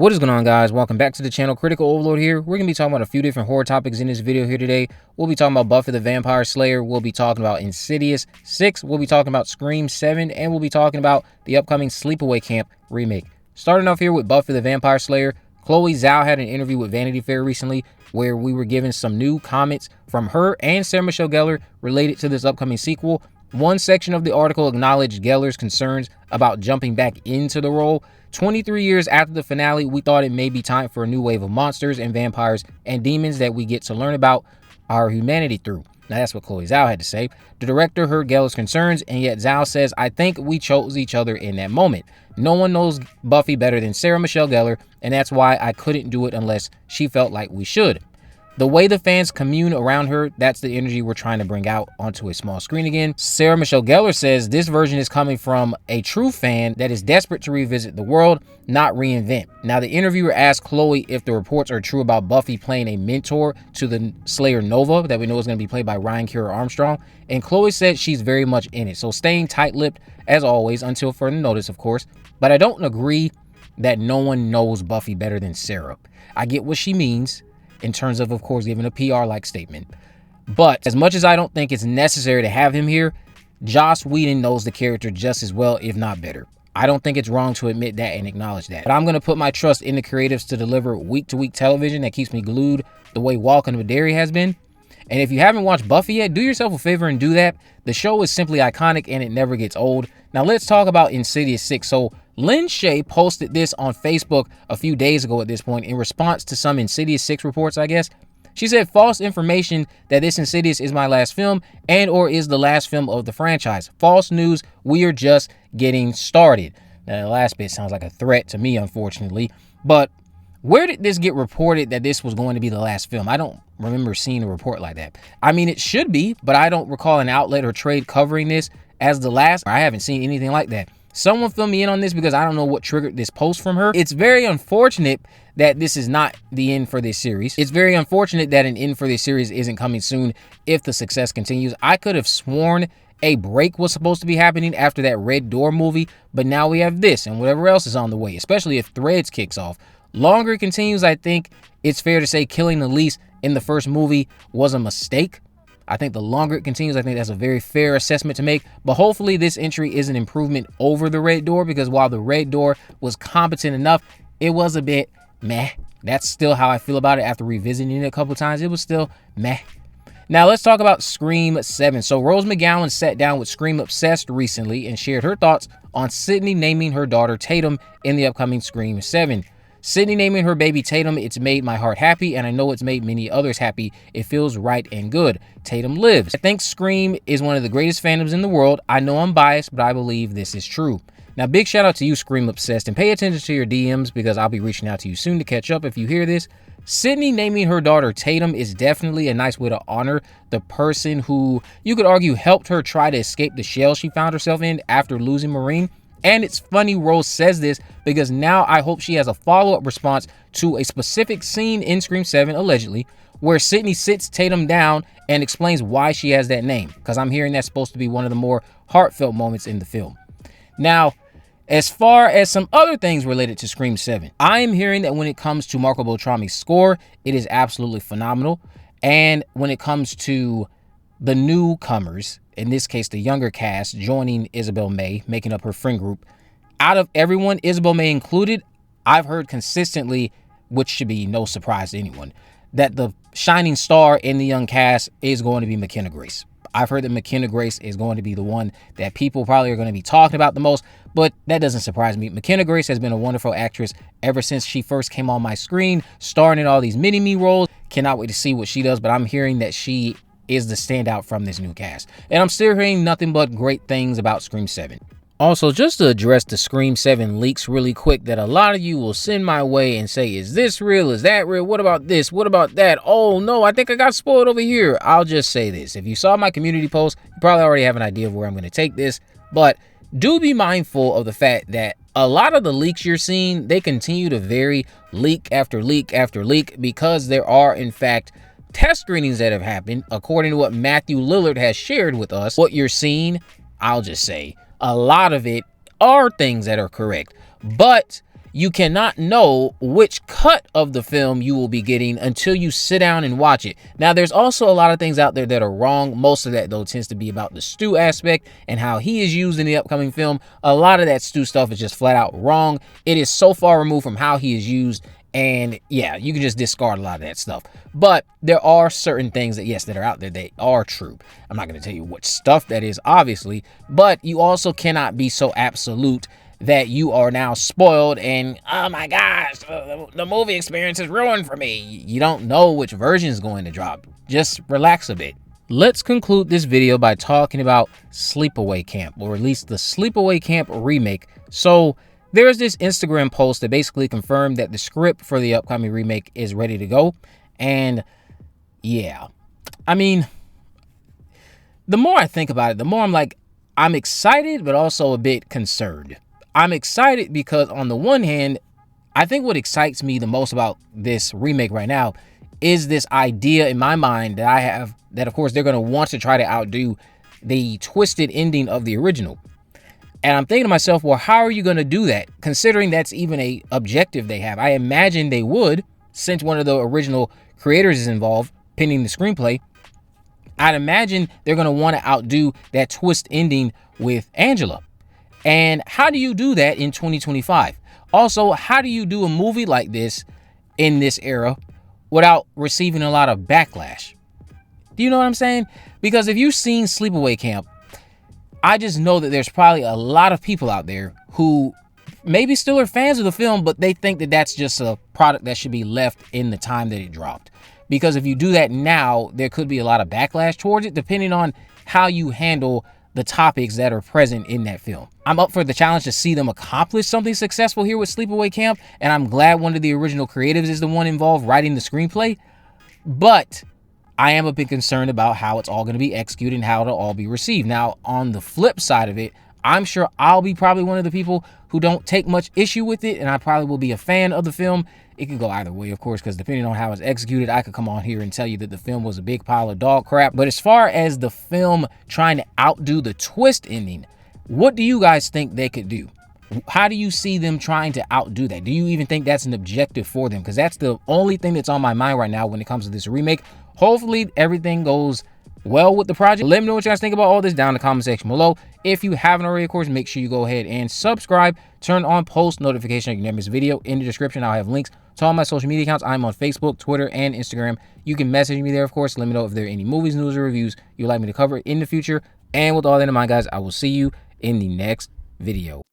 What is going on, guys? Welcome back to the channel. Critical Overlord here. We're going to be talking about a few different horror topics in this video here today. We'll be talking about Buffy the Vampire Slayer. We'll be talking about Insidious 6. We'll be talking about Scream 7. And we'll be talking about the upcoming Sleepaway Camp remake. Starting off here with Buffy the Vampire Slayer. Zhao had an interview with Vanity Fair recently where we were given some new comments from her and Sarah Michelle Gellar related to this upcoming sequel. One section of the article acknowledged Gellar's concerns about jumping back into the role. 23 years after the finale, we thought it may be time for a new wave of monsters and vampires and demons that we get to learn about our humanity through. Now, that's what Zhao had to say. The director heard Gellar's concerns, and yet Zhao says, "I think we chose each other in that moment. No one knows Buffy better than Sarah Michelle Gellar, and that's why I couldn't do it unless she felt like we should. The way the fans commune around her, that's the energy we're trying to bring out onto a small screen again." Sarah Michelle Gellar says this version is coming from a true fan that is desperate to revisit the world, not reinvent. Now, the interviewer asked Chloe if the reports are true about Buffy playing a mentor to the Slayer Nova that we know is going to be played by Ryan Kiera Armstrong, and Chloe said she's very much in it, so staying tight-lipped as always until further notice, of course. But I don't agree that no one knows Buffy better than Sarah. I get what she means in terms of course, giving a PR-like statement. But as much as I don't think it's necessary to have him here, Joss Whedon knows the character just as well, if not better. I don't think it's wrong to admit that and acknowledge that. But I'm going to put my trust in the creatives to deliver week-to-week television that keeps me glued the way Walking with Derry has been. And if you haven't watched Buffy yet, do yourself a favor and do that. The show is simply iconic and it never gets old. Now let's talk about Insidious 6. So Lynn Shay posted this on Facebook a few days ago at this point in response to some Insidious 6 reports, I guess. She said false information that this Insidious is my last film and or is the last film of the franchise. False news, we are just getting started. Now the last bit sounds like a threat to me, unfortunately. But where did this get reported that this was going to be the last film? I don't remember seeing a report like that. I mean, it should be, but I don't recall an outlet or trade covering this as the last. I haven't seen anything like that. Someone fill me in on this because I don't know what triggered this post from her. It's very unfortunate that this is not the end for this series. It's very unfortunate that an end for this series isn't coming soon if the success continues. I could have sworn a break was supposed to be happening after that Red Door movie, but now we have this and whatever else is on the way, especially if Threads kicks off. Longer it continues, I think it's fair to say killing Elise in the first movie was a mistake. I think the longer it continues, I think that's a very fair assessment to make. But hopefully this entry is an improvement over the Red Door, because while the Red Door was competent enough, it was a bit meh. That's still how I feel about it after revisiting it a couple times. It was still meh. Now let's talk about Scream 7. So Rose McGowan sat down with Scream Obsessed recently and shared her thoughts on Sidney naming her daughter Tatum in the upcoming Scream 7. Sidney naming her baby Tatum, "It's made my heart happy, and I know it's made many others happy. It feels right and good. Tatum lives. I think Scream is one of the greatest fandoms in the world. I know I'm biased, but I believe this is true." Now, big shout out to you, Scream Obsessed, and pay attention to your DMs because I'll be reaching out to you soon to catch up if you hear this. Sidney naming her daughter Tatum is definitely a nice way to honor the person who, you could argue, helped her try to escape the shell she found herself in after losing Maureen. And it's funny Rose says this because now I hope she has a follow-up response to a specific scene in Scream 7, allegedly, where Sidney sits Tatum down and explains why she has that name, because I'm hearing that's supposed to be one of the more heartfelt moments in the film. Now, as far as some other things related to Scream 7, I am hearing that when it comes to Marco Beltrami's score, it is absolutely phenomenal. And when it comes to the newcomers, in this case the younger cast joining Isabel May, making up her friend group, out of everyone, Isabel May included, I've heard consistently, which should be no surprise to anyone, that the shining star in the young cast is going to be McKenna Grace. I've heard that McKenna Grace is going to be the one that people probably are going to be talking about the most, but that doesn't surprise me. McKenna Grace has been a wonderful actress ever since she first came on my screen, starring in all these mini-me roles. Cannot wait to see what she does, but I'm hearing that she is the standout from this new cast. And I'm still hearing nothing but great things about Scream 7. Also, just to address the Scream 7 leaks really quick that a lot of you will send my way and say, is this real? Is that real? What about this? What about that? Oh no, I think I got spoiled over here. I'll just say this. If you saw my community post, you probably already have an idea of where I'm going to take this. But do be mindful of the fact that a lot of the leaks you're seeing, they continue to vary leak after leak after leak, because there are, in fact, test screenings that have happened according to what Matthew Lillard has shared with us. What you're seeing, I'll just say, a lot of it are things that are correct, but you cannot know which cut of the film you will be getting until you sit down and watch it. Now, there's also a lot of things out there that are wrong. Most of that, though, tends to be about the Stu aspect and how he is used in the upcoming film. A lot of that Stu stuff is just flat out wrong. It is so far removed from how he is used, and yeah, you can just discard a lot of that stuff. But there are certain things that, yes, that are out there that are true. I'm not going to tell you what stuff that is, obviously, but you also cannot be so absolute that you are now spoiled and, oh my gosh, the movie experience is ruined for me. You don't know which version is going to drop. Just relax a bit. Let's conclude this video by talking about Sleepaway Camp, or at least the Sleepaway Camp remake. So there's this Instagram post that basically confirmed that the script for the upcoming remake is ready to go. And yeah, I mean, the more I think about it, the more I'm like, I'm excited, but also a bit concerned. I'm excited because on the one hand, I think what excites me the most about this remake right now is this idea in my mind that I have that, of course, they're going to want to try to outdo the twisted ending of the original. And I'm thinking to myself, well, how are you going to do that? Considering that's even a objective they have. I imagine they would, since one of the original creators is involved, penning the screenplay. I'd imagine they're going to want to outdo that twist ending with Angela. And how do you do that in 2025? Also, how do you do a movie like this in this era without receiving a lot of backlash? Do you know what I'm saying? Because if you've seen Sleepaway Camp, I just know that there's probably a lot of people out there who maybe still are fans of the film, but they think that that's just a product that should be left in the time that it dropped. Because if you do that now, there could be a lot of backlash towards it, depending on how you handle the topics that are present in that film. I'm up for the challenge to see them accomplish something successful here with Sleepaway Camp, and I'm glad one of the original creatives is the one involved writing the screenplay, but I am a bit concerned about how it's all going to be executed and how it'll all be received. Now, on the flip side of it, I'm sure I'll be probably one of the people who don't take much issue with it, and I probably will be a fan of the film. It could go either way, of course, because depending on how it's executed, I could come on here and tell you that the film was a big pile of dog crap. But as far as the film trying to outdo the twist ending, what do you guys think they could do? How do you see them trying to outdo that? Do you even think that's an objective for them? Because that's the only thing that's on my mind right now when it comes to this remake. Hopefully everything goes well with the project. Let me know what you guys think about all this down in the comment section below. If you haven't already, of course, make sure you go ahead and subscribe. Turn on post notification so you can never miss a video. In the description, I'll have links to all my social media accounts. I'm on Facebook, Twitter, and Instagram. You can message me there, of course. Let me know if there are any movies, news, or reviews you'd like me to cover in the future. And with all that in mind, guys, I will see you in the next video.